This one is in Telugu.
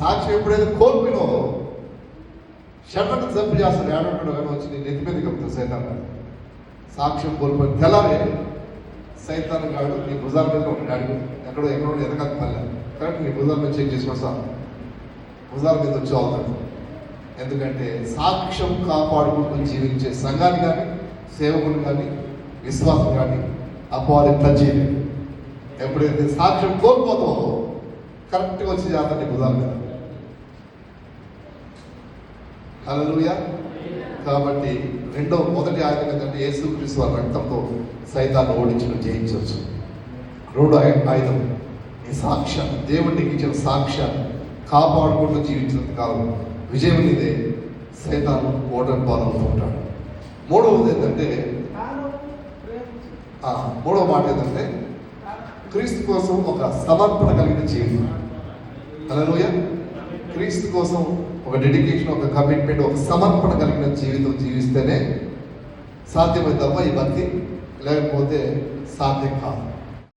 సాక్ష్యం ఎప్పుడైతే కోల్పోయినో షర్టకు జంపు చేస్తాడు, ఏడంటాడు కానీ వచ్చి నేను నెత్తి మీద కలుగుతాడు సైతాన్. సాక్ష్యం కోల్పోయిన తెల్లారే సైతాన్ గాడు నీ భుజాల మీద ఉంటాడు, ఎక్కడో ఎదగదు మళ్ళీ కరెక్ట్ నీ భుజాల మీద చెక్ చేసుకొని సార్ భుజాల మీద వచ్చి అవుతాడు. ఎందుకంటే సాక్ష్యం కాపాడుకుంటూ జీవించే సంఘాన్ని కానీ సేవకులు కానీ విశ్వాసం కానీ అపవాది టచ్ చేయలేదు. ఎప్పుడైతే సాక్ష్యం కోల్పోతావో కరెక్ట్గా వచ్చి చేస్తాడు భుజాల మీద. హల్లెలూయా. కాబట్టి మొదటి ఆయుధం ఏంటంటే యేసుక్రీస్తు వారి రక్తంతో సైతాన్ని ఓడించడం జయించవచ్చు. రెండో ఆయుధం ఈ సాక్ష్యాన్ని, దేవుడికి ఇచ్చిన సాక్ష్యాన్ని కాపాడుకుంటూ జీవించినంత కాలం విజయం ఇదే, సైతాను ఓటమి పాలవుతూ ఉంటాడు. మూడవ మాట ఏంటంటే క్రీస్తు కోసం ఒక సమర్పణ కలిగిన జీవితం. హల్లెలూయా. క్రీస్తు కోసం ఒక డెడికేషన్, ఒక కమిట్మెంట్, ఒక సమర్పణ కలిగిన జీవితం జీవిస్తేనే సాధ్యమైంది తప్ప ఈ భక్తి లేకపోతే సాధ్యం కాదు.